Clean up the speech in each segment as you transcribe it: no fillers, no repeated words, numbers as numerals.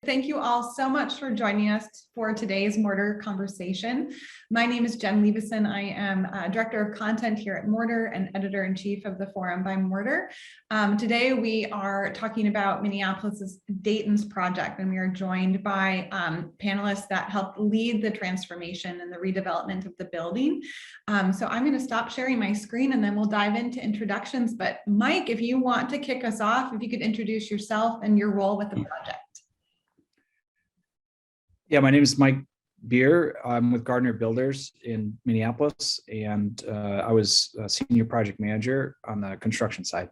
Thank you all so much for joining us for today's Mortarr Conversation. My name is Jen Leveson. I am Director of Content here at Mortarr and Editor-in-Chief of the Forum by Mortarr. Today we are talking about Minneapolis's Dayton's project, and we are joined by panelists that helped lead the transformation and the redevelopment of the building. So I'm going to stop sharing my screen and then we'll dive into introductions. But Mike, if you want to kick us off, if you could introduce yourself and your role with the project. Yeah, my name is Mike Beer. I'm with Gardner Builders in Minneapolis, and I was a senior project manager on the construction side.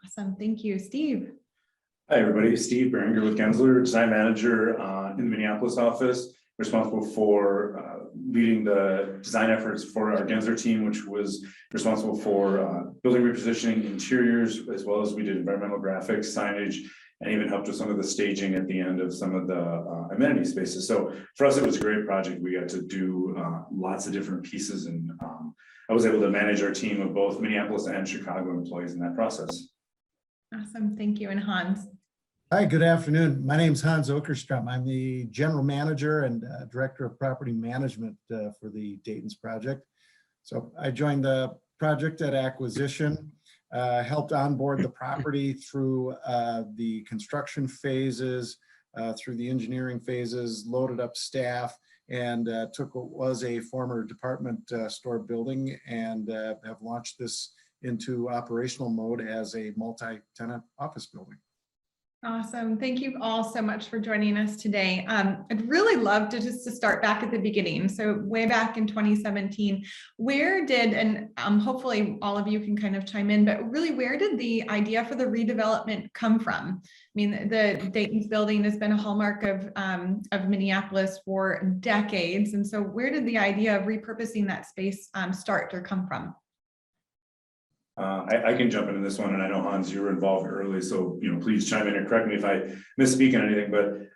Awesome, thank you. Steve. Hi, everybody. Steve Behringer with Gensler, design manager in the Minneapolis office, responsible for leading the design efforts for our Gensler team, which was responsible for building repositioning, interiors, as well as we did environmental graphics, signage, and even helped with some of the staging at the end of some of the amenity spaces. So for us, it was a great project. We got to do lots of different pieces, and I was able to manage our team of both Minneapolis and Chicago employees in that process. Awesome, thank you. And Hans. Hi, good afternoon. My name is Hans Okerstrom. I'm the general manager and director of property management for the Dayton's project. So I joined the project at acquisition. Helped onboard the property through the construction phases, through the engineering phases, loaded up staff, and took what was a former department store building and have launched this into operational mode as a multi-tenant office building. Awesome. Thank you all so much for joining us today. I'd really love to start back at the beginning. So way back in 2017, where did, and hopefully all of you can kind of chime in, but really where did the idea for the redevelopment come from? I mean, the Dayton's building has been a hallmark of Minneapolis for decades. And so where did the idea of repurposing that space start or come from? I can jump into this one, and I know Hans, you were involved early, so please chime in and correct me if I misspeak on anything. But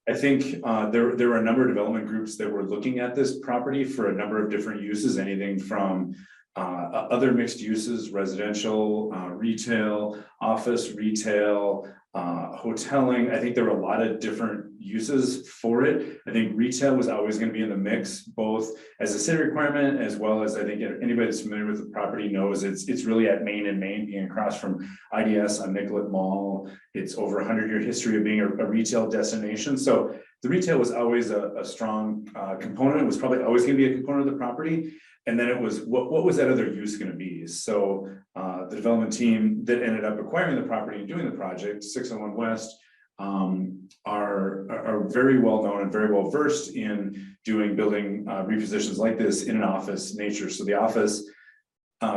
I think there were a number of development groups that were looking at this property for a number of different uses, anything from other mixed uses, residential, retail, office, retail, hoteling. I think there were a lot of different uses for it. I think retail was always going to be in the mix, both as a city requirement, as well as I think anybody that's familiar with the property knows it's really at Main and Main, being across from IDS on Nicollet Mall. It's over 100-year history of being a retail destination. So the retail was always a strong component. It was probably always going to be a component of the property. And then it was, what was that other use going to be? So the development team that ended up acquiring the property and doing the project, 601 West, are very well known and very well versed in doing building repositions like this in an office nature. So the office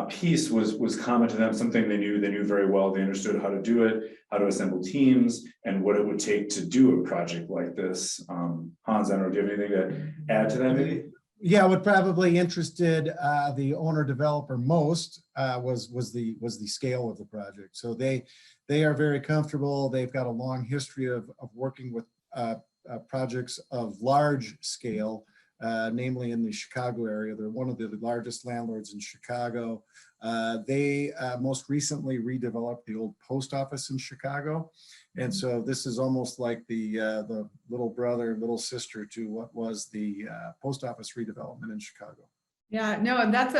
piece was common to them, something they knew very well. They understood how to do it, how to assemble teams, and what it would take to do a project like this. Hans, I don't know, do you have anything to add to that maybe? Yeah, what probably interested the owner developer most was the scale of the project. So they are very comfortable. They've got a long history of working with projects of large scale, namely in the Chicago area. They're one of the largest landlords in Chicago. They most recently redeveloped the old post office in Chicago. And so this is almost like the little brother, little sister to what was the post office redevelopment in Chicago. Yeah, no, that's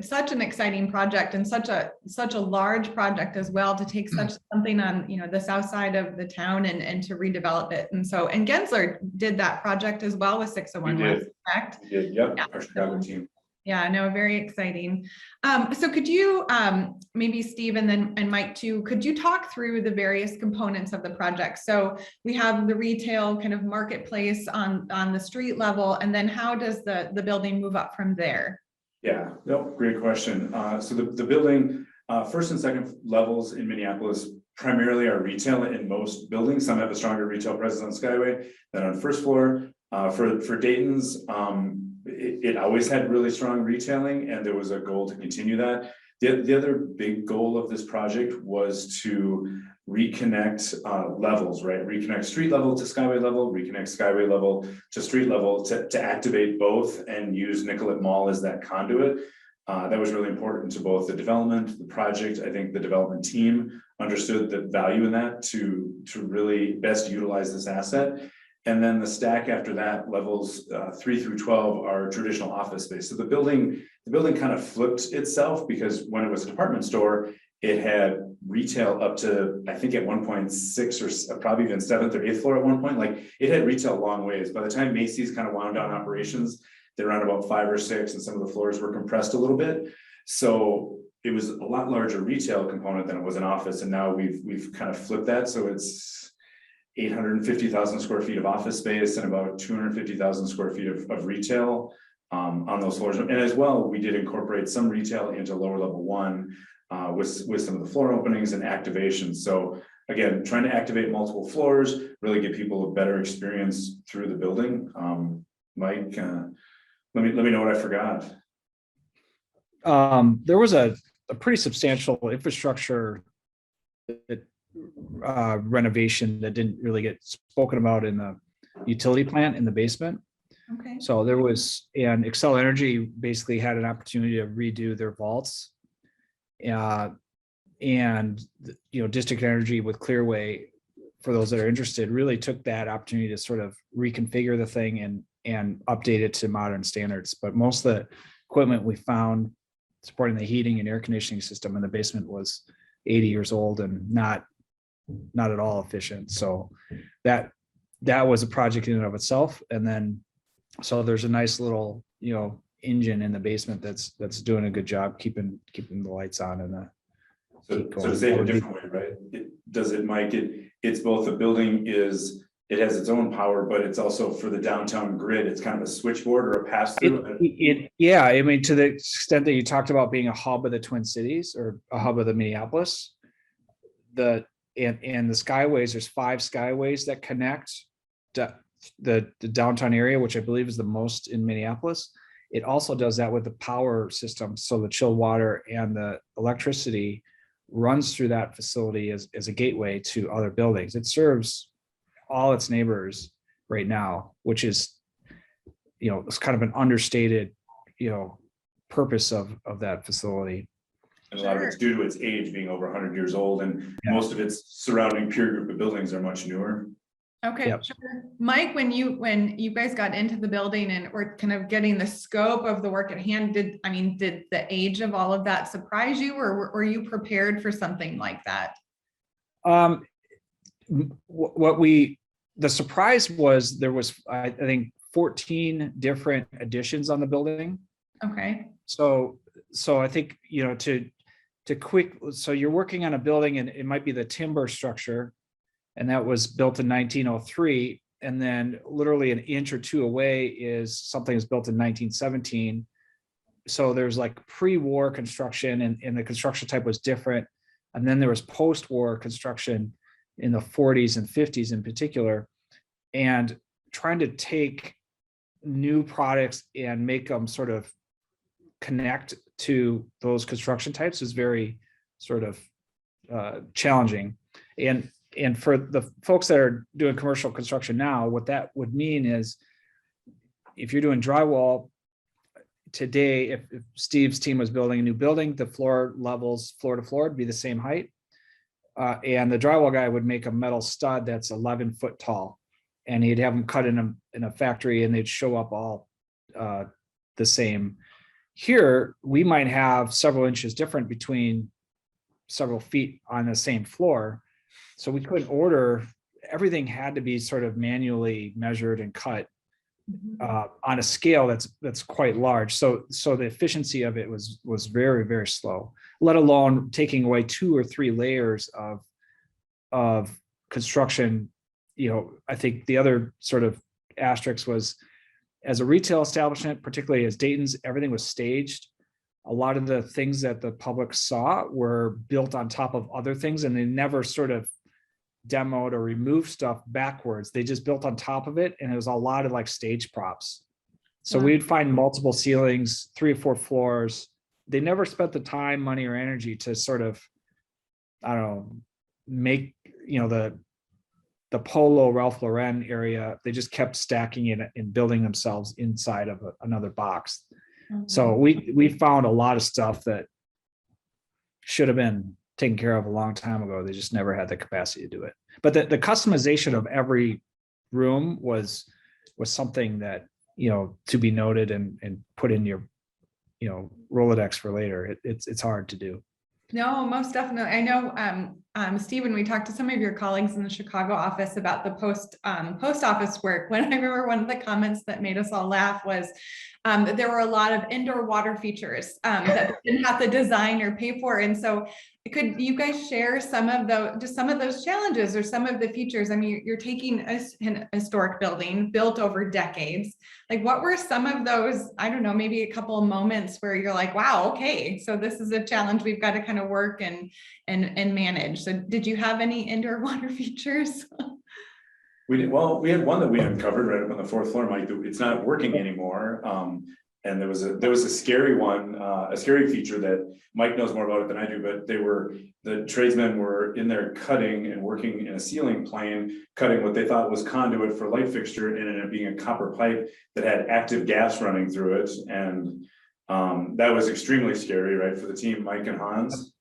such an exciting project, and such a large project as well, to take something on the south side of the town and to redevelop it. And Gensler did that project as well with 601 West, correct? We did, yep, yeah. Our Chicago team. Yeah, no, very exciting. So could you, maybe Steve and Mike too, could you talk through the various components of the project? So we have the retail kind of marketplace on the street level, and then how does the building move up from there? Yeah, no, great question. So the building, first and second levels in Minneapolis primarily are retail in most buildings. Some have a stronger retail presence on Skyway than on first floor. For Dayton's, it always had really strong retailing, and there was a goal to continue that. The other big goal of this project was to reconnect levels, right? Reconnect street level to Skyway level, reconnect Skyway level to street level to activate both and use Nicollet Mall as that conduit. That was really important to both the development, the project. I think the development team understood the value in that to really best utilize this asset. And then the stack after that, levels 3 through 12 are traditional office space. So the building kind of flipped itself, because when it was a department store, it had retail up to, I think at one point, 6th or probably even 7th or 8th floor at one point. Like, it had retail long ways. By the time Macy's kind of wound down operations, they're around about 5 or 6, and some of the floors were compressed a little bit. So it was a lot larger retail component than it was an office. And now we've kind of flipped that. So it's 850,000 square feet of office space and about 250,000 square feet of retail on those floors. And as well, we did incorporate some retail into lower level 1 with some of the floor openings and activations. So again, trying to activate multiple floors, really give people a better experience through the building. Mike, let me know what I forgot. There was a pretty substantial infrastructure renovation that didn't really get spoken about in the utility plant in the basement. Okay. So there was, and Xcel Energy basically had an opportunity to redo their vaults. And District Energy with Clearway, for those that are interested, really took that opportunity to sort of reconfigure the thing and update it to modern standards. But most of the equipment we found supporting the heating and air conditioning system in the basement was 80 years old and not at all efficient. So that was a project in and of itself. And then, so there's a nice little, engine in the basement that's doing a good job keeping the lights on and the. So to say it a different way, right? Mike, it's both the building it has its own power, but it's also for the downtown grid. It's kind of a switchboard or a pass through. Yeah, I mean, to the extent that you talked about being a hub of the Twin Cities or a hub of the Minneapolis, and the skyways, there's 5 skyways that connect the downtown area, which I believe is the most in Minneapolis. It also does that with the power system. So the chilled water and the electricity runs through that facility as a gateway to other buildings. It serves all its neighbors right now, which is, it's kind of an understated, purpose of that facility. And a lot of it's due to its age being over 100 years old, and most of its surrounding peer group of buildings are much newer. Okay, Yep. sure. Mike, when you guys got into the building and were kind of getting the scope of the work at hand, did the age of all of that surprise you, or were you prepared for something like that? The surprise was there was, I think, 14 different additions on the building. Okay. So I think, so you're working on a building and it might be the timber structure, and that was built in 1903. And then literally an inch or 2 away is something that's built in 1917. So there's like pre-war construction and the construction type was different. And then there was post-war construction in the 40s and 50s in particular. And trying to take new products and make them sort of connect to those construction types is very sort of challenging. And for the folks that are doing commercial construction now, what that would mean is if you're doing drywall today, if Steve's team was building a new building, the floor levels, floor to floor, would be the same height. And the drywall guy would make a metal stud that's 11 foot tall, and he'd have them cut in a factory, and they'd show up all the same. Here, we might have several inches different between several feet on the same floor. So we couldn't order, everything had to be sort of manually measured and cut on a scale that's quite large. So the efficiency of it was very, very slow, let alone taking away 2 or 3 layers of construction. I think the other sort of asterisk was, as a retail establishment, particularly as Dayton's, everything was staged. A lot of the things that the public saw were built on top of other things, and they never sort of demoed or removed stuff backwards. They just built on top of it, and it was a lot of like stage props. So we'd find multiple ceilings, 3 or 4 floors. They never spent the time, money, or energy to sort of, I don't know, make, the Polo Ralph Lauren area. They just kept stacking it and building themselves inside of another box. So we found a lot of stuff that should have been taken care of a long time ago. They just never had the capacity to do it. But the customization of every room was something that, to be noted and put in your, Rolodex for later. It's hard to do. No, most definitely. I know, Steve, when we talked to some of your colleagues in the Chicago office about the post office work, when I remember one of the comments that made us all laugh was that there were a lot of indoor water features that they didn't have to design or pay for. And so could you guys share some of those challenges or some of the features? I mean, you're taking an historic building built over decades. Like, what were some of those, I don't know, maybe a couple of moments where you're like, wow, okay, so this is a challenge we've got to kind of work and manage. So did you have any indoor water features? We did, well, we had one that we uncovered right up on the fourth floor, Mike. It's not working anymore. And there was a scary one, a scary feature that Mike knows more about it than I do, but the tradesmen were in there cutting and working in a ceiling plane, cutting what they thought was conduit for light fixture, and it ended up being a copper pipe that had active gas running through it. And that was extremely scary, right, for the team, Mike and Hans.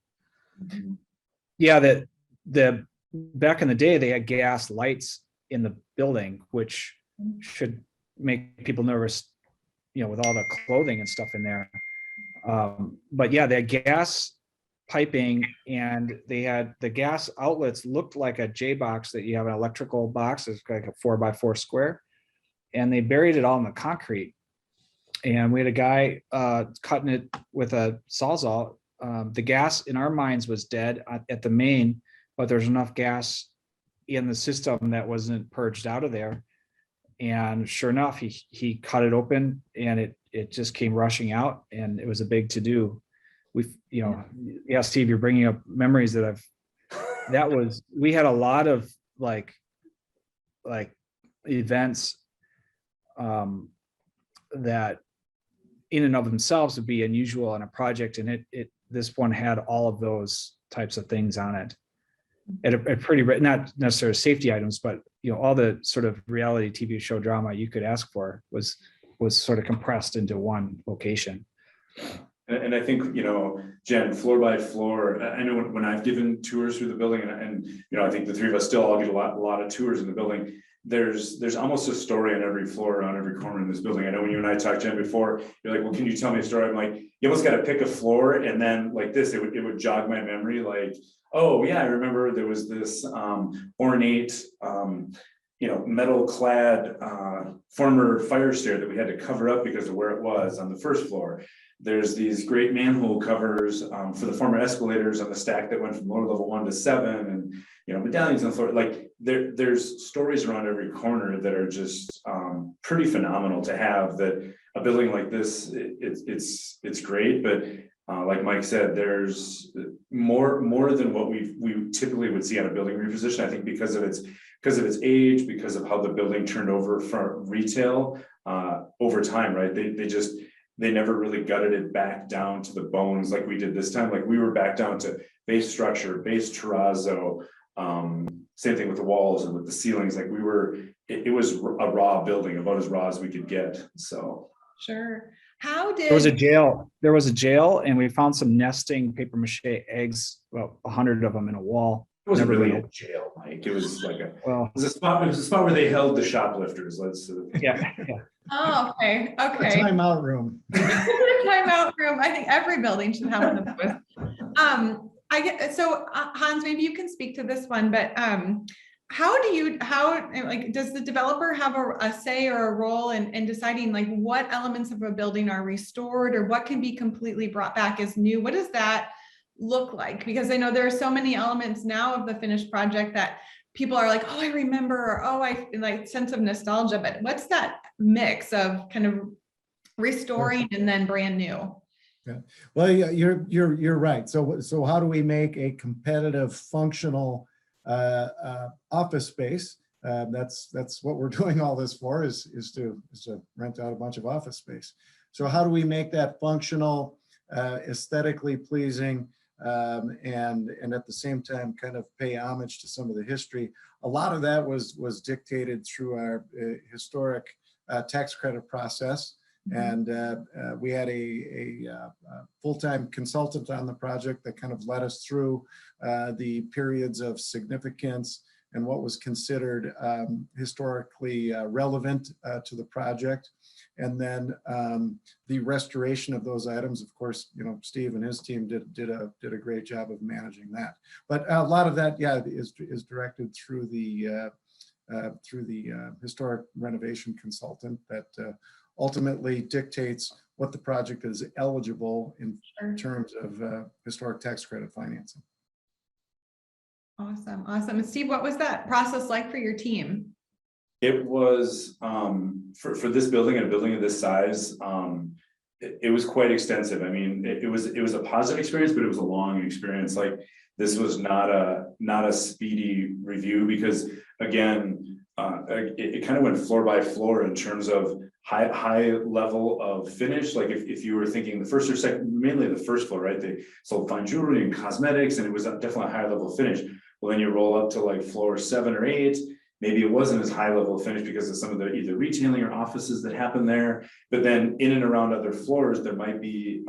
Yeah, the back in the day, they had gas lights in the building, which should make people nervous, with all the clothing and stuff in there. But yeah, they had gas piping, and they had the gas outlets looked like a J box that you have an electrical box. It's like a 4x4 square, and they buried it all in the concrete. And we had a guy cutting it with a sawzall. The gas in our minds was dead at the main, but there's enough gas in the system that wasn't purged out of there. And sure enough, he cut it open, and it just came rushing out, and it was a big to-do. Yeah, Steve, you're bringing up memories we had a lot of like events that in and of themselves would be unusual on a project, and this one had all of those types of things on it. At a pretty, not necessarily safety items, but all the sort of reality TV show drama you could ask for was sort of compressed into one location. And I think, Jen, floor by floor, I know when I've given tours through the building, and I think the three of us still all get a lot of tours in the building. There's almost a story on every floor, on every corner in this building. I know when you and I talked, Jen, before, you're like, well, can you tell me a story? I'm like, you almost got to pick a floor, and then like this, it would jog my memory, like, oh yeah, I remember there was this ornate, metal clad former fire stair that we had to cover up because of where it was on the first floor. There's these great manhole covers for the former escalators on the stack that went from lower level 1 to 7, and medallions on the floor. Like there's stories around every corner that are just pretty phenomenal to have. That a building like this, it's great, but like Mike said, there's more than what we typically would see on a building reposition. I think because of its age, because of how the building turned over for retail over time, right? They never really gutted it back down to the bones like we did this time. Like we were back down to base structure, base terrazzo, same thing with the walls and with the ceilings. Like it was a raw building, about as raw as we could get. So sure. There was a jail, and we found some nesting paper mache eggs, well, 100 of them in a wall. it wasn't really a jail, Mike. It was like it was a spot where they held the shoplifters. Yeah. Oh, okay. A timeout room. Timeout room. I think every building should have one of those. Hans, maybe you can speak to this one, but does the developer have a say or a role in deciding like what elements of a building are restored or what can be completely brought back as new? What does that look like? Because I know there are so many elements now of the finished project that people are like, oh, I remember, or oh, I like sense of nostalgia, but what's that mix of kind of restoring and then brand new? Yeah, well, you're right. So how do we make a competitive, functional office space? That's what we're doing all this for, is to rent out a bunch of office space. So how do we make that functional, aesthetically pleasing, and at the same time kind of pay homage to some of the history? A lot of that was dictated through our historic tax credit process. And we had a full-time consultant on the project that kind of led us through the periods of significance and what was considered historically relevant to the project. And then the restoration of those items, of course, Steve and his team did a great job of managing that. But a lot of that, yeah, is directed through the historic renovation consultant that ultimately dictates what the project is eligible in terms of historic tax credit financing. Awesome. Awesome. And Steve, what was that process like for your team? It was, for this building and a building of this size, it was quite extensive. I mean, it was a positive experience, but it was a long experience. Like, this was not a speedy review, because again, it kind of went floor by floor in terms of high level of finish. Like, if you were thinking the first or second, mainly the first floor, right? They sold fine jewelry and cosmetics, and it was definitely a high level of finish. Well, then you roll up to like floor 7 or 8. Maybe it wasn't as high level of finish because of some of the either retailing or offices that happen there. But then in and around other floors, there might be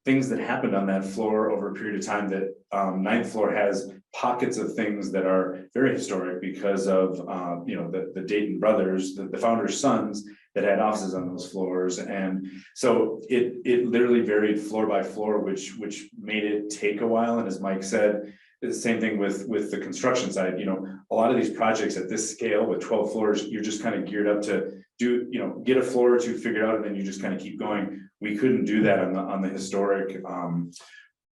things that happened on that floor over a period of time. That 9th floor has pockets of things that are very historic because of the Dayton brothers, the founders' sons, that had offices on those floors. And so it literally varied floor by floor, which made it take a while. And as Mike said, the same thing with the construction side. A lot of these projects at this scale with 12 floors, you're just kind of geared up to get a floor or two figured out, and then you just kind of keep going. We couldn't do that on the historic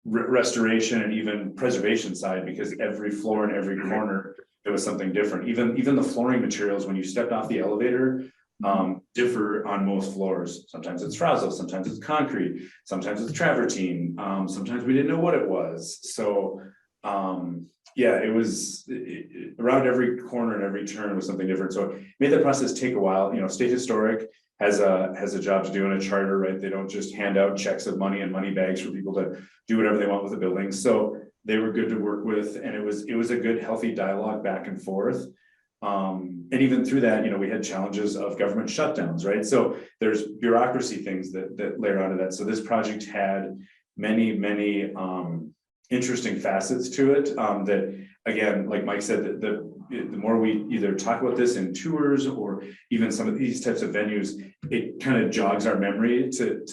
restoration and even preservation side, because every floor and every corner, there was something different. Even the flooring materials, when you stepped off the elevator, differ on most floors. Sometimes it's frazzle, sometimes it's concrete, sometimes it's travertine, sometimes we didn't know what it was. So yeah, it was around every corner and every turn was something different. So it made the process take a while. State Historic has a job to do in a charter, right? They don't just hand out checks of money and money bags for people to do whatever they want with the building. So they were good to work with, and it was a good, healthy dialogue back and forth. And even through that, we had challenges of government shutdowns, right? So there's bureaucracy things that layer onto that. So this project had many interesting facets to it, that, again, like Mike said, the more we either talk about this in tours or even some of these types of venues, it kind of jogs our memory to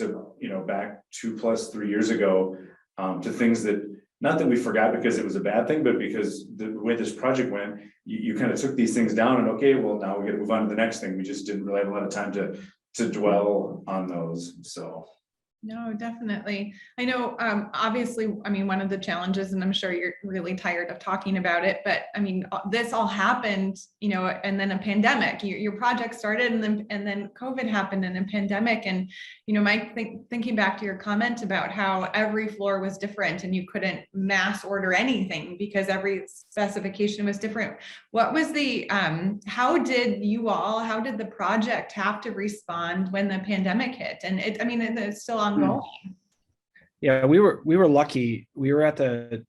back 2+3 years ago, to things that, not that we forgot because it was a bad thing, but because the way this project went, you kind of took these things down and, okay, well, now we got to move on to the next thing. We just didn't really have a lot of time to dwell on those. So. No, definitely. I know, obviously, one of the challenges, and I'm sure you're really tired of talking about it, but this all happened, and then a pandemic. Your project started, and then COVID happened, and a pandemic. And Mike, thinking back to your comment about how every floor was different, and you couldn't mass order anything because every specification was different. What was the how did the project have to respond when the pandemic hit? And it's still ongoing. Yeah, we were lucky. We were at the,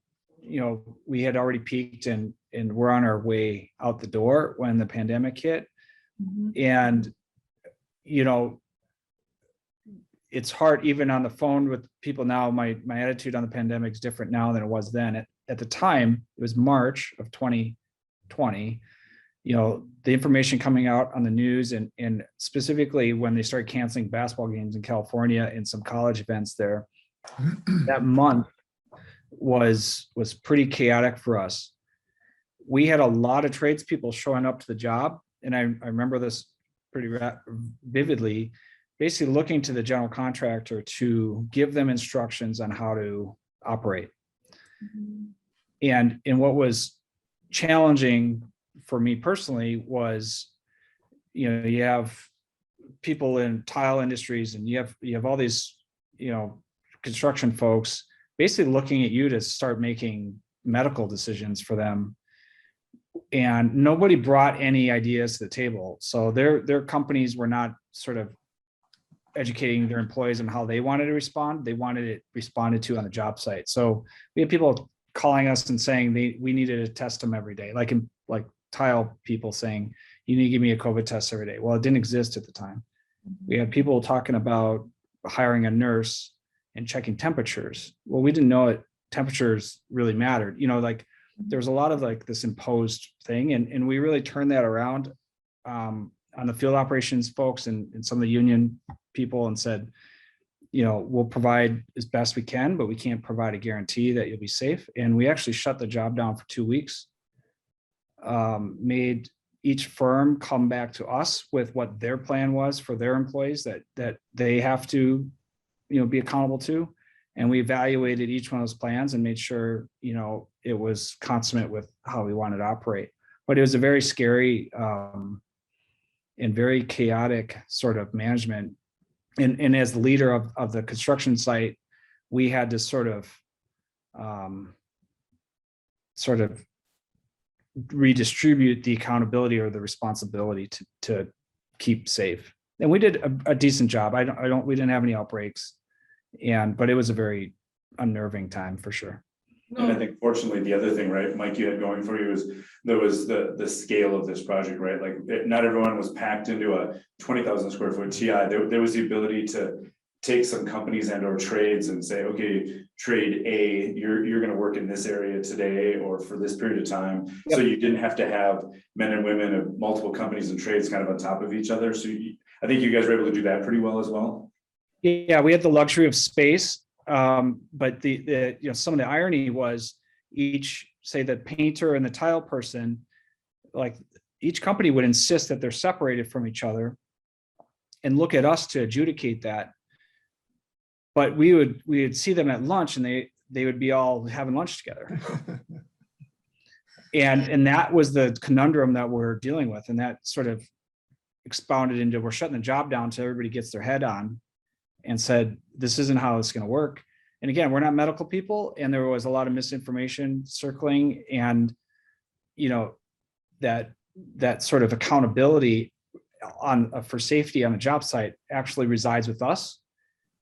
we had already peaked and we're on our way out the door when the pandemic hit. Mm-hmm. And, it's hard even on the phone with people now. My attitude on the pandemic is different now than it was then. At the time, it was March of 2020. The information coming out on the news and specifically when they started canceling basketball games in California and some college events there, that month was pretty chaotic for us. We had a lot of tradespeople showing up to the job. And I remember this pretty vividly, basically looking to the general contractor to give them instructions on how to operate. Mm-hmm. And what was challenging for me personally was, you have people in tile industries and you have all these, construction folks basically looking at you to start making medical decisions for them. And nobody brought any ideas to the table. So their companies were not sort of educating their employees on how they wanted to respond. They wanted it responded to on the job site. So we had people calling us and saying we needed to test them every day, like tile people saying, you need to give me a COVID test every day. Well, it didn't exist at the time. We had people talking about hiring a nurse and checking temperatures. Well, we didn't know it. Temperatures really mattered. Like there was a lot of like this imposed thing, and we really turned that around on the field operations folks and some of the union people and said, we'll provide as best we can, but we can't provide a guarantee that you'll be safe. And we actually shut the job down for 2 weeks, made each firm come back to us with what their plan was for their employees that they have to, be accountable to. And we evaluated each one of those plans and made sure, it was consummate with how we wanted to operate. But it was a very scary and very chaotic sort of management. And as the leader of the construction site, we had to sort of redistribute the accountability or the responsibility to keep safe. And we did a decent job. We didn't have any outbreaks, but it was a very unnerving time for sure. And I think fortunately, the other thing, right, Mike, you had going for you is there was the scale of this project, right? Like not everyone was packed into a 20,000 square foot TI. There was the ability to take some companies and or trades and say, okay, trade A, you're going to work in this area today or for this period of time. Yep. So you didn't have to have men and women of multiple companies and trades kind of on top of each other. So I think you guys were able to do that pretty well as well. Yeah, we had the luxury of space. But the some of the irony was say the painter and the tile person, like each company would insist that they're separated from each other and look at us to adjudicate that. But we would see them at lunch and they would be all having lunch together. and that was the conundrum that we're dealing with. And that sort of expounded into, we're shutting the job down until everybody gets their head on and said, this isn't how it's going to work. And again, we're not medical people, and there was a lot of misinformation circling, and that sort of accountability for safety on the job site actually resides with us.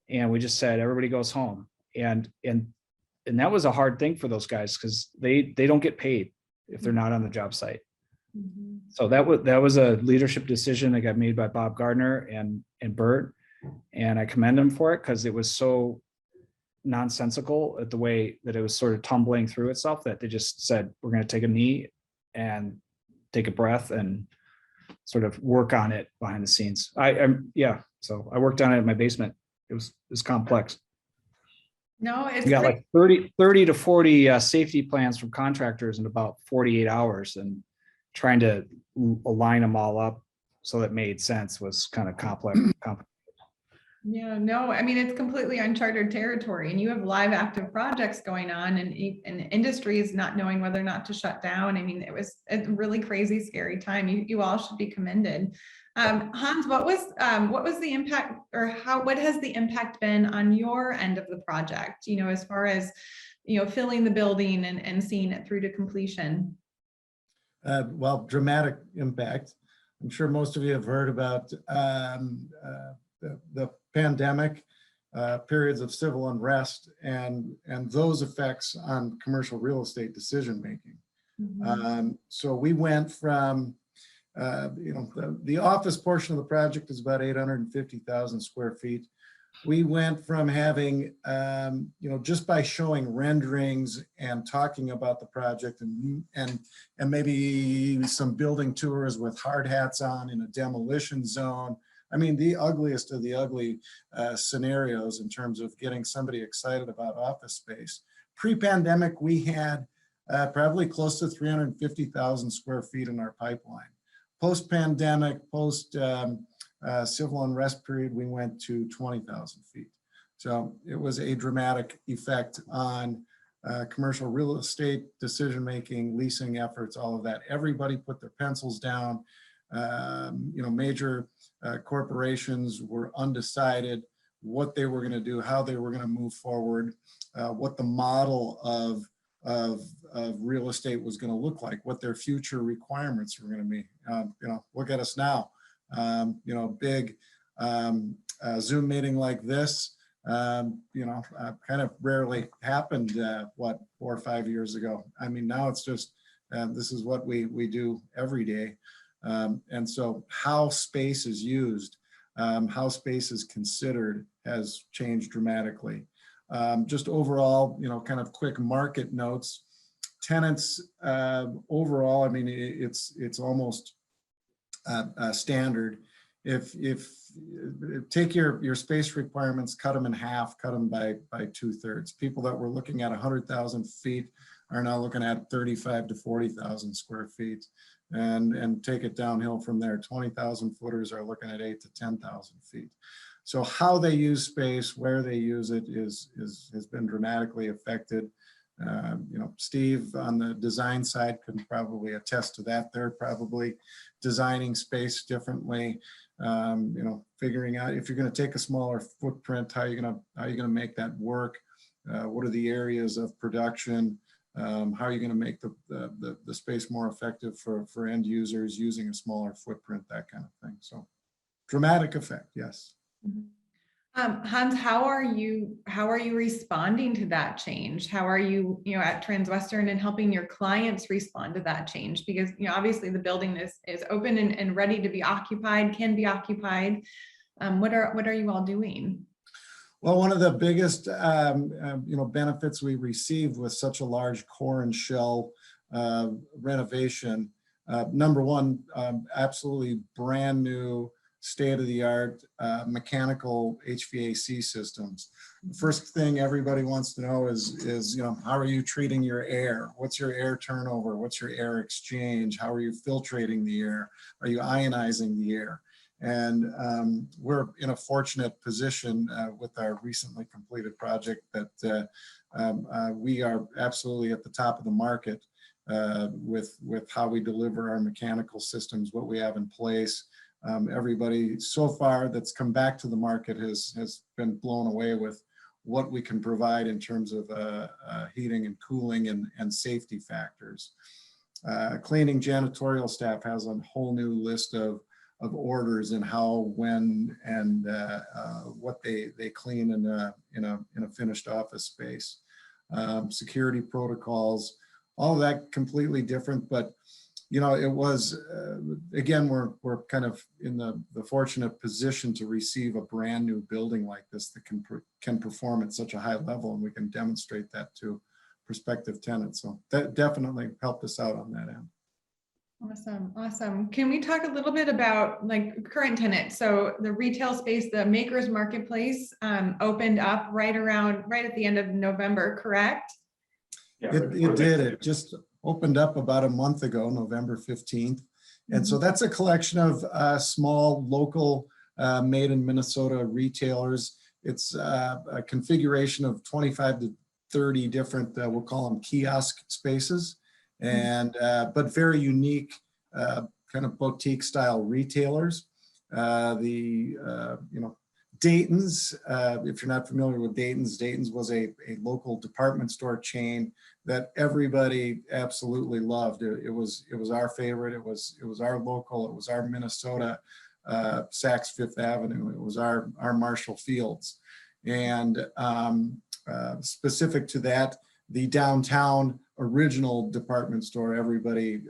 And we just said, everybody goes home. And that was a hard thing for those guys because they don't get paid if they're not on the job site. Mm-hmm. So that was a leadership decision that got made by Bob Gardner and Bert. And I commend them for it because it was so nonsensical at the way that it was sort of tumbling through itself that they just said, we're going to take a knee and take a breath and sort of work on it behind the scenes. So I worked on it in my basement. It was complex. No, it's we got like 30 to 40 safety plans from contractors in about 48 hours, and trying to align them all up so that made sense was kind of complex. Yeah, no, I mean, it's completely uncharted territory, and you have live active projects going on, and industries not knowing whether or not to shut down. I mean, it was a really crazy, scary time. You all should be commended. Hans, what was the impact, or what has the impact been on your end of the project, as far as, filling the building and seeing it through to completion? Well, dramatic impact. I'm sure most of you have heard about the pandemic, periods of civil unrest, and those effects on commercial real estate decision making. Mm-hmm. So we went from, the office portion of the project is about 850,000 square feet. We went from having, just by showing renderings and talking about the project and maybe some building tours with hard hats on in a demolition zone. I mean, the ugliest of the ugly scenarios in terms of getting somebody excited about office space. Pre-pandemic, we had probably close to 350,000 square feet in our pipeline. Post-pandemic, civil unrest period, we went to 20,000 feet. So it was a dramatic effect on commercial real estate decision-making, leasing efforts, all of that. Everybody put their pencils down. Major corporations were undecided what they were going to do, how they were going to move forward, what the model of real estate was going to look like, what their future requirements were going to be. Look at us now. Big Zoom meeting like this, kind of rarely happened, 4 or 5 years ago. I mean, now it's just, this is what we do every day. And so how space is used how space is considered has changed dramatically. Just overall, kind of quick market notes. Tenants overall, I mean, it's almost standard. If take your space requirements, cut them in half, cut them by 2/3. People that were looking at 100,000 feet are now looking at 35 to 40,000 square feet, and take it downhill from there. 20,000 footers are looking at 8 to 10,000 feet. So how they use space, where they use it has been dramatically affected. Steve on the design side can probably attest to that. They're probably designing space differently. Figuring out if you're going to take a smaller footprint, how are you going to make that work? What are the areas of production? How are you going to make the space more effective for end users using a smaller footprint, that kind of thing. So dramatic effect, yes. Hans, how are you responding to that change? How are you, at Transwestern and helping your clients respond to that change? Because, obviously the building is open and ready to be occupied, can be occupied. What are you all doing? Well, one of the biggest, benefits we received with such a large core and shell renovation, number one, absolutely brand new, state-of-the-art mechanical HVAC systems. The first thing everybody wants to know is how are you treating your air? What's your air turnover? What's your air exchange? How are you filtrating the air? Are you ionizing the air? And we're in a fortunate position with our recently completed project that we are absolutely at the top of the market with how we deliver our mechanical systems, what we have in place. Everybody so far that's come back to the market has been blown away with what we can provide in terms of heating and cooling and safety factors. Cleaning janitorial staff has a whole new list of orders and how, when, and what they clean in a finished office space. Security protocols, all of that completely different, but it was, again, we're kind of in the fortunate position to receive a brand new building like this that can perform at such a high level, and we can demonstrate that to prospective tenants. So that definitely helped us out on that end. Awesome. Can we talk a little bit about current tenants? So the retail space, the Makers Marketplace, opened up right at the end of November, correct? Yeah, It did. It just opened up about a month ago, November 15th. And so that's a collection of small, local, made in Minnesota retailers. It's a configuration of 25 to 30 different, we'll call them kiosk spaces, and but very unique kind of boutique style retailers. Dayton's, if you're not familiar with Dayton's was a local department store chain that everybody absolutely loved. It was our favorite. It was our local. It was our Minnesota Saks Fifth Avenue. It was our Marshall Fields. And specific to that, the downtown original department store, everybody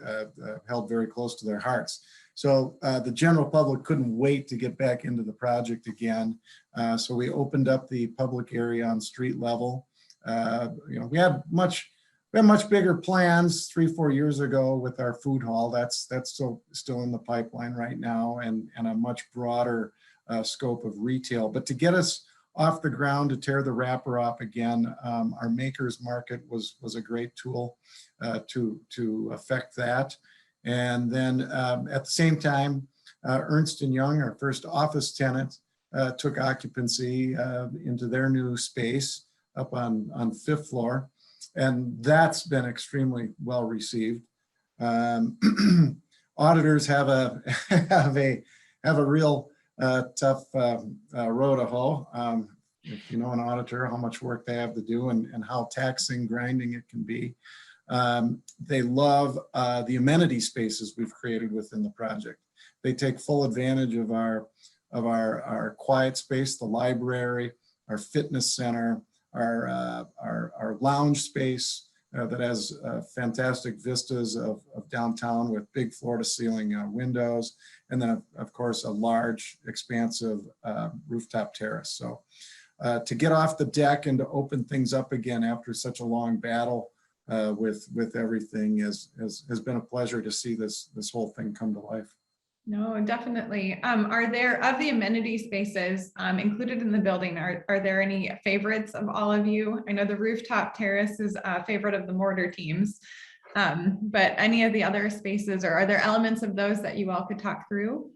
held very close to their hearts. So the general public couldn't wait to get back into the project again. So we opened up the public area on street level. We had much bigger plans 3-4 years ago with our food hall. That's still in the pipeline right now, and a much broader scope of retail. But to get us off the ground, to tear the wrapper off again, our Makers Market was a great tool to affect that. And then at the same time, Ernst & Young, our first office tenant, took occupancy into their new space up on 5th floor. And that's been extremely well received. Auditors have a real tough row to hoe. If you know an auditor, how much work they have to do and how taxing, grinding it can be. They love the amenity spaces we've created within the project. They take full advantage of our quiet space, the library, our fitness center, our lounge space, that has fantastic vistas of downtown with big floor to ceiling windows. And then of course, a large expansive rooftop terrace. So to get off the deck and to open things up again after such a long battle with everything has been a pleasure to see this whole thing come to life. No, definitely. Are there, of the amenity spaces included in the building, are there any favorites of all of you? I know the rooftop terrace is a favorite of the Mortarr teams, but any of the other spaces, or are there elements of those that you all could talk through?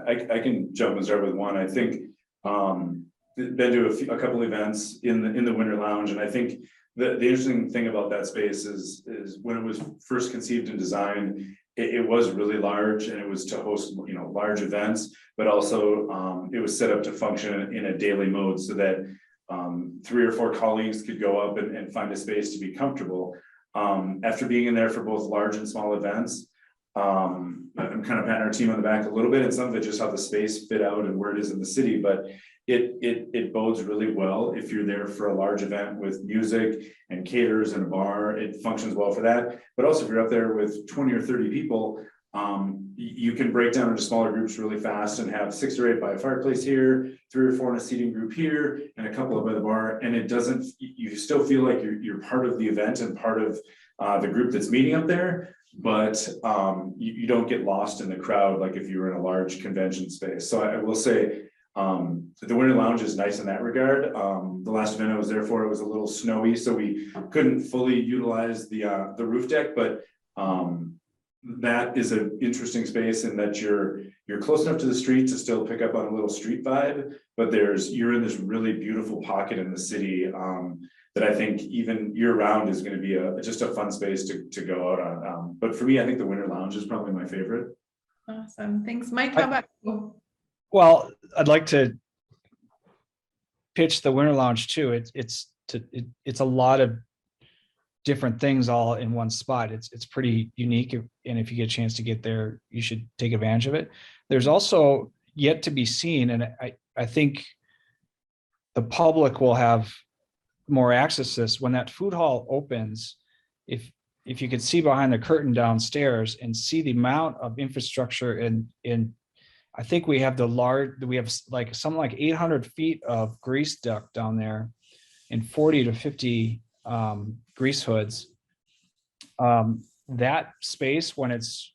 I can jump and start with one. I think been to a couple events in the Winter Lounge, and I think the interesting thing about that space is when it was first conceived and designed, it was really large, and it was to host large events, but also it was set up to function in a daily mode so that 3 or 4 colleagues could go up and find a space to be comfortable. After being in there for both large and small events, I'm kind of patting our team on the back a little bit, and some of it just how the space fit out and where it is in the city, but it bodes really well if you're there for a large event with music and caterers and a bar. It functions well for that. But also if you're up there with 20 or 30 people, you can break down into smaller groups really fast and have 6 or 8 by a fireplace here, 3 or 4 in a seating group here, and a couple by the bar. And it doesn't, you still feel like you're part of the event and part of the group that's meeting up there, but you don't get lost in the crowd like if you were in a large convention space. So I will say, the Winter Lounge is nice in that regard. The last event I was there for, it was a little snowy, so we couldn't fully utilize the roof deck, but that is an interesting space in that you're close enough to the street to still pick up on a little street vibe, but you're in this really beautiful pocket in the city that I think even year round is going to be just a fun space to go out on. But for me, I think the Winter Lounge is probably my favorite. Awesome, thanks, Mike. How about you? Well, I'd like to pitch the Winter Lounge too. It's a lot of different things all in one spot. It's pretty unique, and if you get a chance to get there, you should take advantage of it. There's also yet to be seen, and I think the public will have more access to this when that food hall opens. If you could see behind the curtain downstairs and see the amount of infrastructure in I think we have like something like 800 feet of grease duct down there and 40 to 50 grease hoods. That space, when it's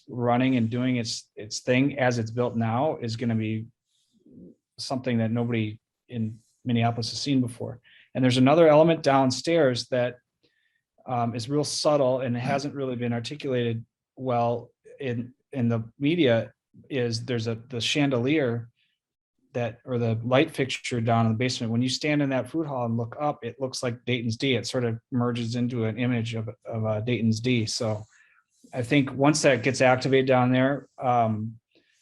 running and doing its thing as it's built now, is going to be something that nobody in Minneapolis has seen before. And there's another element downstairs that is real subtle and hasn't really been articulated well in the media. There's the chandelier or the light fixture down in the basement. When you stand in that food hall and look up, it looks like Dayton's D. It sort of merges into an image of Dayton's D. So I think once that gets activated down there,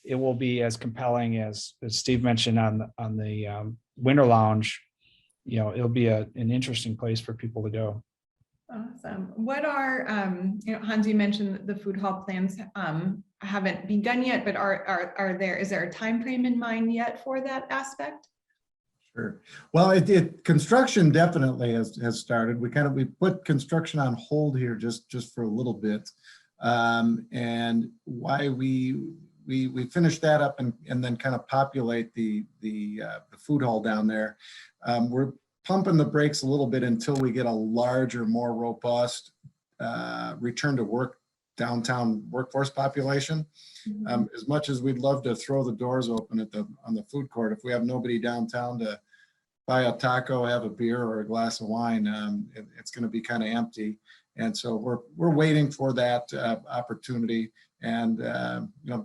it will be as compelling as Steve mentioned on the Winter Lounge. It'll be an interesting place for people to go. Awesome. What are, Hans, you mentioned that the food hall plans haven't begun yet, but is there a time frame in mind yet for that aspect? Sure. Well, construction definitely has started. We put construction on hold here just for a little bit, and why we finished that up and then kind of populate the food hall down there. We're pumping the brakes a little bit until we get a larger, more robust return to work downtown workforce population. Mm-hmm. As much as we'd love to throw the doors open on the food court, if we have nobody downtown to buy a taco, have a beer or a glass of wine, it's going to be kind of empty. And so we're waiting for that opportunity. And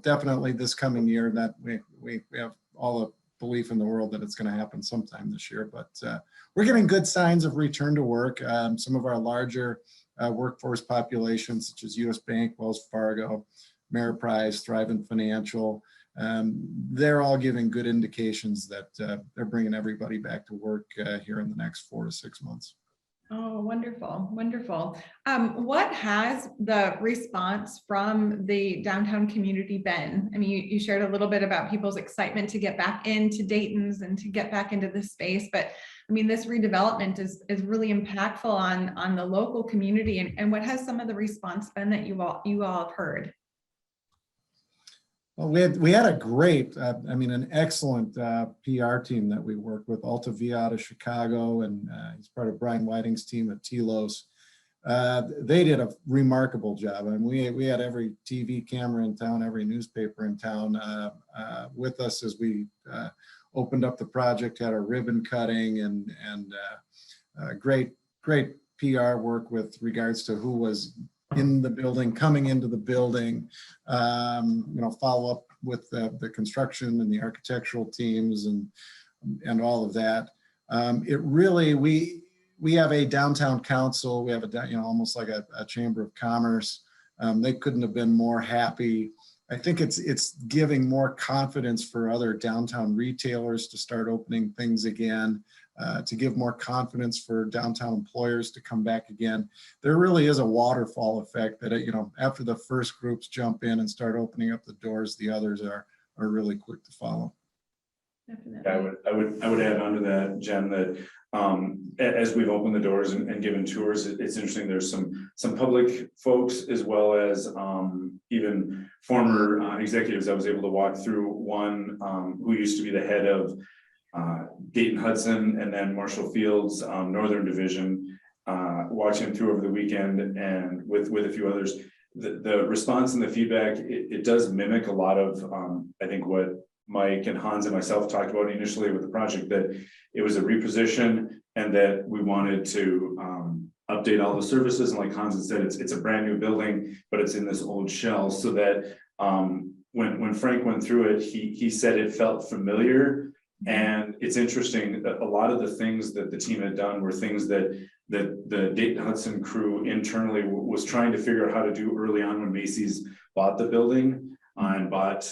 definitely this coming year, that we have all the belief in the world that it's going to happen sometime this year. But we're getting good signs of return to work. Some of our larger workforce populations, such as U.S. Bank, Wells Fargo, Ameriprise, Thrivent Financial, they're all giving good indications that they're bringing everybody back to work here in the next 4 to 6 months. Oh, wonderful, wonderful. What has the response from the downtown community been? I mean, you shared a little bit about people's excitement to get back into Dayton's and to get back into this space, but I mean, this redevelopment is really impactful on the local community. And what has some of the response been that you all have heard? Well, we had a great, an excellent PR team that we worked with. Alta Via out of Chicago, and he's part of Brian Whiting's team at Telos. They did a remarkable job. I mean, we had every TV camera in town, every newspaper in town with us as we opened up the project, had a ribbon cutting, and great PR work with regards to who was in the building, coming into the building, follow up with the construction and the architectural teams and all of that. It really, we have a downtown council. We have almost like a chamber of commerce. They couldn't have been more happy. I think it's giving more confidence for other downtown retailers to start opening things again, to give more confidence for downtown employers to come back again. There really is a waterfall effect that, after the first groups jump in and start opening up the doors, the others are really quick to follow. Definitely. I would add on to that, Jen, that as we've opened the doors and given tours, it's interesting. There's some public folks as well as even former executives. I was able to walk through one who used to be the head of Dayton Hudson and then Marshall Field's Northern Division, watching him through over the weekend and with a few others. The response and the feedback, it does mimic a lot of I think what Mike and Hans and myself talked about initially with the project, that it was a reposition and that we wanted to update all the services. And like Hans had said, it's a brand new building, but it's in this old shell, so that when Frank went through it, he said it felt familiar. And it's interesting that a lot of the things that the team had done were things that the Dayton Hudson crew internally was trying to figure out how to do early on when Macy's bought the building and bought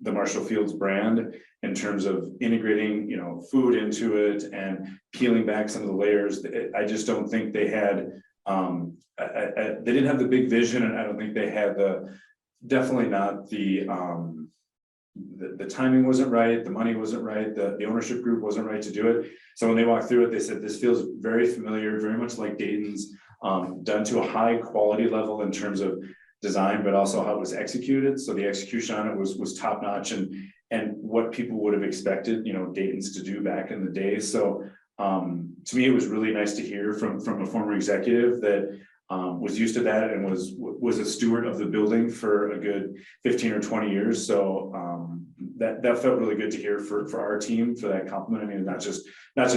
the Marshall Fields brand, in terms of integrating, food into it and peeling back some of the layers. I just don't think they had, they didn't have the big vision, and I don't think they had definitely not the timing wasn't right, the money wasn't right, the ownership group wasn't right to do it. So when they walked through it, they said, this feels very familiar, very much like Dayton's, done to a high quality level in terms of design, but also how it was executed. So the execution on it was top notch and what people would have expected, Dayton's to do back in the day. So to me, it was really nice to hear from a former executive that was used to that and was a steward of the building for a good 15 or 20 years. So that felt really good to hear for our team, for that compliment. I mean, not just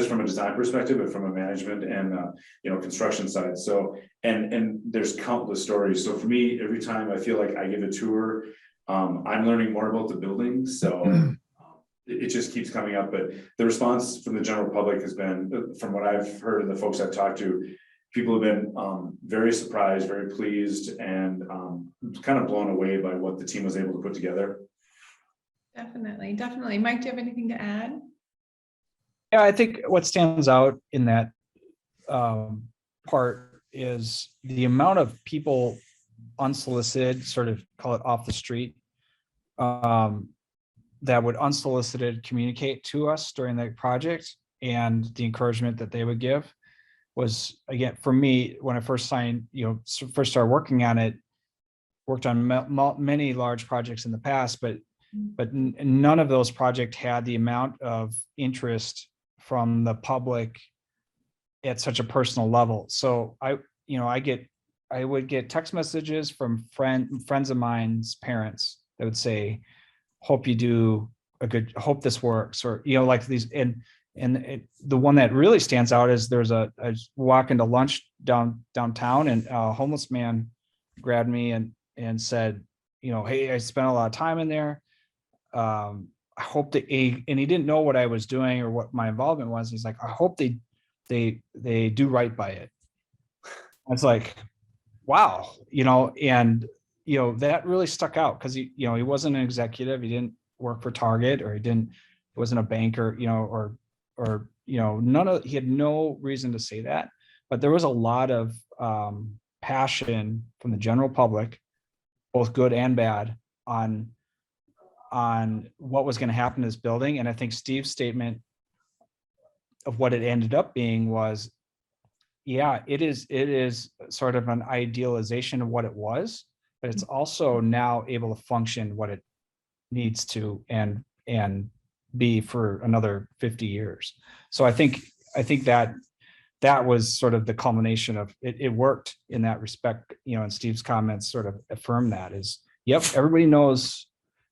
from a design perspective, but from a management and construction side. So and there's countless stories. So for me, every time I feel like I give a tour, I'm learning more about the building. So it just keeps coming up. But the response from the general public has been, from what I've heard and the folks I've talked to, people have been very surprised, very pleased, and kind of blown away by what the team was able to put together. Definitely. Mike, do you have anything to add? Yeah, I think what stands out in that part is the amount of people unsolicited, sort of call it off the street, that would unsolicited communicate to us during the project, and the encouragement that they would give was, again, for me, when I first signed, first started working on it, worked on many large projects in the past, but none of those projects had the amount of interest from the public at such a personal level. So I would get text messages from friends of mine's parents that would say, hope you do hope this works, or, like these, and the one that really stands out is I was walking to lunch downtown, and a homeless man grabbed me and said, hey, I spent a lot of time in there. I hope that and he didn't know what I was doing or what my involvement was. He's like, I hope they do right by it. I was like, wow, and that really stuck out, because he wasn't an executive, he didn't work for Target, or he wasn't a banker, or he had no reason to say that, but there was a lot of passion from the general public, both good and bad, on what was going to happen to this building. And I think Steve's statement of what it ended up being was, yeah, it is sort of an idealization of what it was, but it's also now able to function what it needs to and be for another 50 years. So I think that was sort of the culmination of it worked in that respect, and Steve's comments sort of affirm that is, yep, everybody knows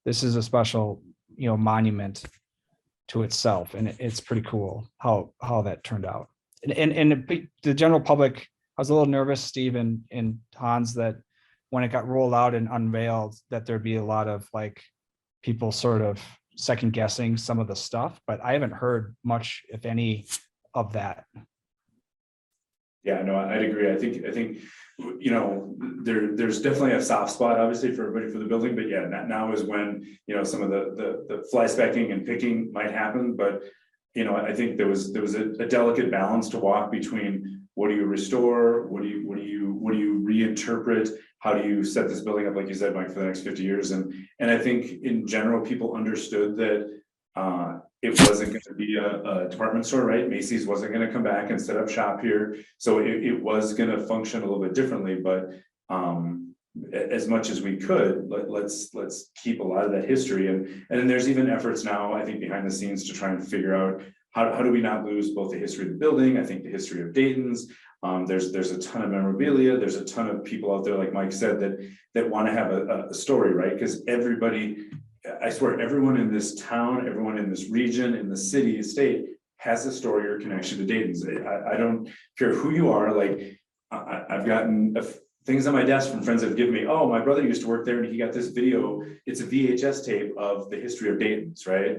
this is a special, monument to itself. And it's pretty cool how that turned out. And the general public, I was a little nervous, Steve and Hans, that when it got rolled out and unveiled, that there'd be a lot of like people sort of second guessing some of the stuff, but I haven't heard much, if any, of that. Yeah, no, I'd agree. I think, there's definitely a soft spot, obviously, for everybody for the building, but yeah, now is when, some of the fly specking and picking might happen, but, I think there was a delicate balance to walk between what do you restore, what do you reinterpret, how do you set this building up, like you said, Mike, for the next 50 years, and I think in general, people understood that it wasn't going to be a department store, right? Macy's wasn't going to come back and set up shop here. So it was going to function a little bit differently, but as much as we could, let's keep a lot of that history. And then there's even efforts now, I think, behind the scenes to try and figure out how do we not lose both the history of the building, I think the history of Dayton's. There's a ton of memorabilia. There's a ton of people out there, like Mike said, that want to have a story, right? Because everybody, I swear, everyone in this town, everyone in this region, in the city, state, has a story or connection to Dayton's. I don't care who you are. Like I've gotten things on my desk from friends that have given me, oh, my brother used to work there and he got this video. It's a VHS tape of the history of Dayton's, right?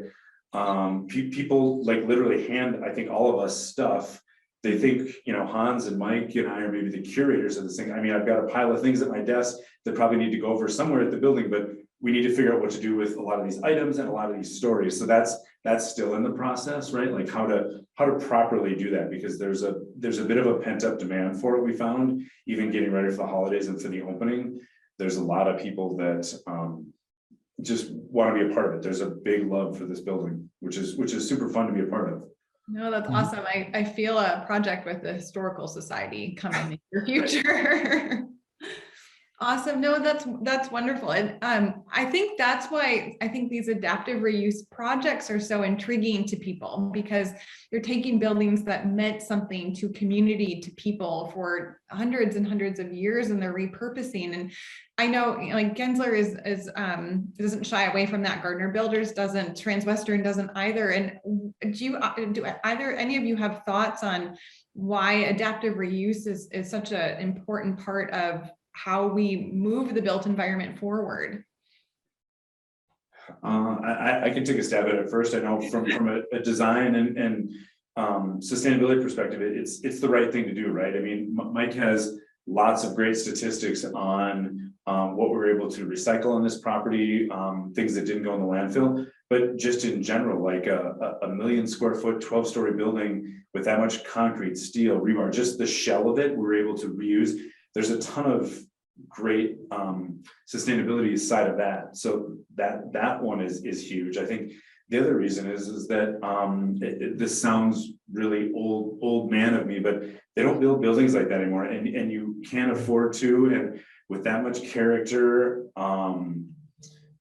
People like literally hand, I think, all of us stuff. They think, Hans and Mike and I are maybe the curators of this thing. I mean, I've got a pile of things at my desk that probably need to go over somewhere at the building, but we need to figure out what to do with a lot of these items and a lot of these stories. So that's still in the process, right? Like how to properly do that, because there's a bit of a pent up demand for it. We found, even getting ready for the holidays and for the opening, there's a lot of people that just want to be a part of it. There's a big love for this building, which is super fun to be a part of. No, that's awesome. I feel a project with the Historical Society coming in your future. Awesome. No, that's wonderful. And I think that's why I think these adaptive reuse projects are so intriguing to people, because you're taking buildings that meant something to community, to people for hundreds and hundreds of years, and they're repurposing. And I know, like Gensler is doesn't shy away from that. Gardner Builders doesn't. Transwestern doesn't either. And do either any of you have thoughts on why adaptive reuse is such an important part of how we move the built environment forward? I can take a stab at it first. I know from a design and sustainability perspective, it's the right thing to do, right? I mean, Mike has lots of great statistics on what we're able to recycle on this property, things that didn't go in the landfill, but just in general, like a 1 million square foot, 12-story building with that much concrete, steel, rebar, just the shell of it, we're able to reuse. There's a ton of great sustainability side of that. So that one is huge. I think the other reason is that this sounds really old man of me, but they don't build buildings like that anymore, and you can't afford to. And with that much character,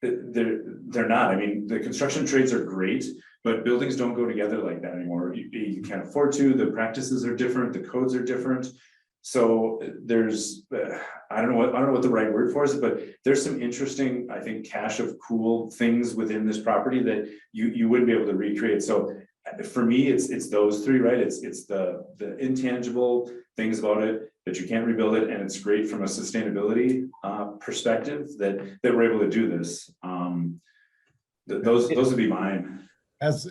they're not. I mean, the construction trades are great, but buildings don't go together like that anymore. You can't afford to. The practices are different. The codes are different. So there's, I don't know what the right word for is, but there's some interesting, I think, cache of cool things within this property that you wouldn't be able to recreate. So for me, it's those three, right? It's the intangible things about it that you can't rebuild it, and it's great from a sustainability perspective that we're able to do this. Those would be mine. As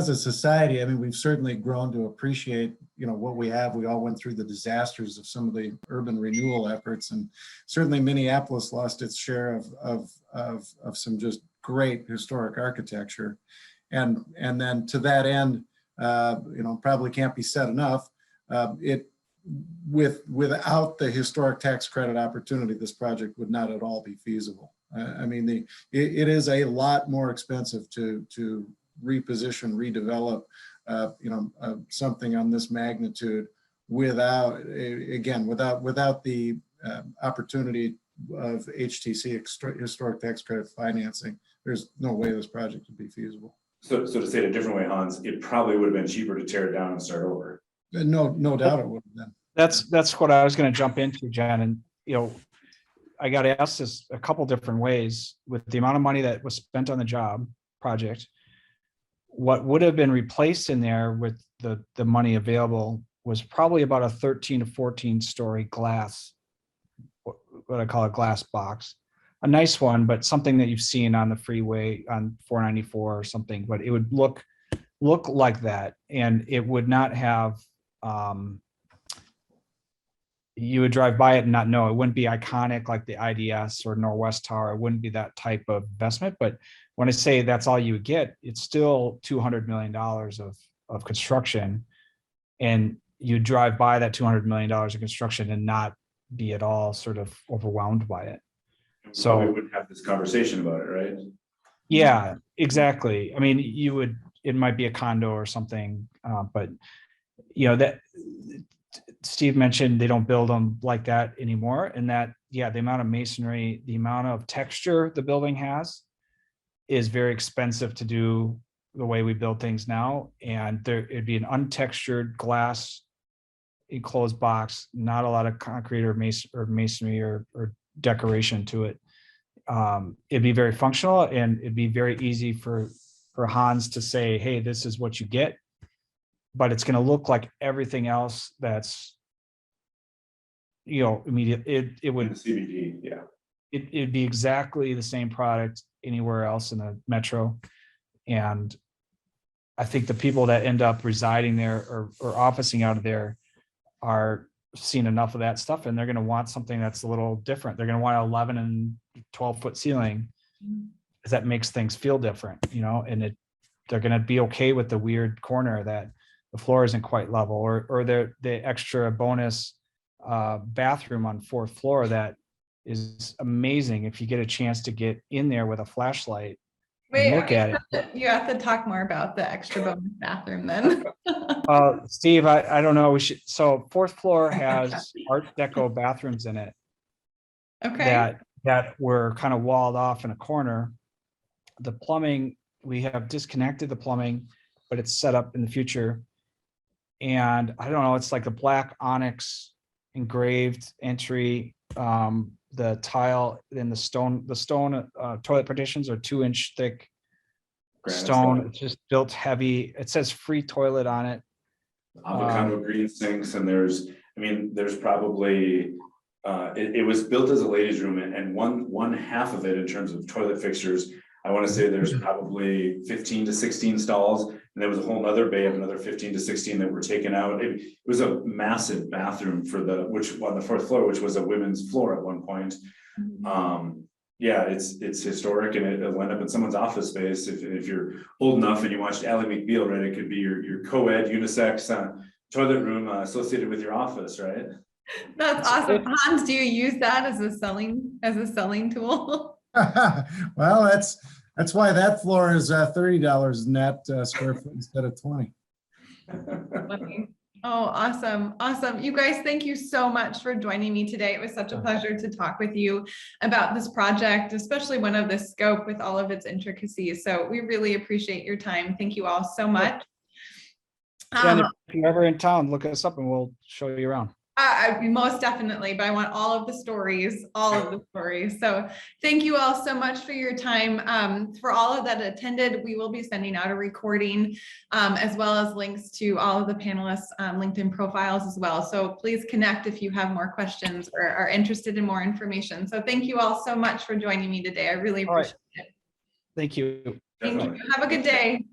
a society, I mean, we've certainly grown to appreciate, what we have. We all went through the disasters of some of the urban renewal efforts, and certainly Minneapolis lost its share of some just great historic architecture. And then to that end, probably can't be said enough. Without the historic tax credit opportunity, this project would not at all be feasible. I mean, it is a lot more expensive to reposition, redevelop something on this magnitude without, again, without the opportunity of HTC, historic tax credit financing. There's no way this project would be feasible. So to say it a different way, Hans, it probably would have been cheaper to tear it down and start over. No doubt it would have been. That's what I was going to jump into, Jen. And, I got asked this a couple different ways with the amount of money that was spent on the job project. What would have been replaced in there with the money available was probably about a 13 to 14 story glass, what I call a glass box, a nice one, but something that you've seen on the freeway on 494 or something, but it would look like that. And it would not have, you would drive by it and not know. It wouldn't be iconic like the IDS or Northwest Tower. It wouldn't be that type of investment. But when I say that's all you would get, it's still $200 million of construction. And you drive by that $200 million of construction and not be at all sort of overwhelmed by it. So we would have this conversation about it, right? Yeah, exactly. I mean, it might be a condo or something, but that Steve mentioned they don't build them like that anymore. And that, the amount of masonry, the amount of texture the building has is very expensive to do the way we build things now. And it'd be an untextured glass enclosed box, not a lot of concrete or masonry or decoration to it. It'd be very functional, and it'd be very easy for Hans to say, hey, this is what you get, but it's going to look like everything else that's, immediate. It would CBD, yeah. It'd be exactly the same product anywhere else in the metro. And I think the people that end up residing there or officing out of there are seen enough of that stuff, and they're going to want something that's a little different. They're going to want an 11 and 12-foot ceiling, because that makes things feel different, and they're going to be okay with the weird corner that the floor isn't quite level, or the extra bonus bathroom on 4th floor that is amazing if you get a chance to get in there with a flashlight. Wait, look at it. You have to talk more about the extra bonus bathroom then. Steve, I don't know. So 4th floor has Art Deco bathrooms in it. Okay. That were kind of walled off in a corner. The plumbing, we have disconnected the plumbing, but it's set up in the future. And I don't know, it's like a black onyx engraved entry. The tile and the stone toilet partitions are 2-inch thick stone. It's just built heavy. It says free toilet on it. Avocado green sinks, and there's probably it was built as a ladies' room, and one half of it in terms of toilet fixtures, I want to say there's probably 15 to 16 stalls, and there was a whole other bay of another 15 to 16 that were taken out. It was a massive bathroom which on the 4th floor, which was a women's floor at one point. It's historic, and it'll end up in someone's office space if you're old enough and you watched Ally McBeal, right? It could be your co-ed unisex toilet room associated with your office, right? That's awesome. Hans, do you use that as a selling tool? Well, that's why that floor is $30 net square foot instead of 20. Oh, awesome. You guys, thank you so much for joining me today. It was such a pleasure to talk with you about this project, especially one of this scope with all of its intricacies. So we really appreciate your time. Thank you all so much. If you're ever in town, look us up and we'll show you around. Most definitely, but I want all of the stories. So thank you all so much for your time. For all of that attended, we will be sending out a recording as well as links to all of the panelists' LinkedIn profiles as well. So please connect if you have more questions or are interested in more information. So thank you all so much for joining me today. I really appreciate it. Thank you. Thank you. Have a good day.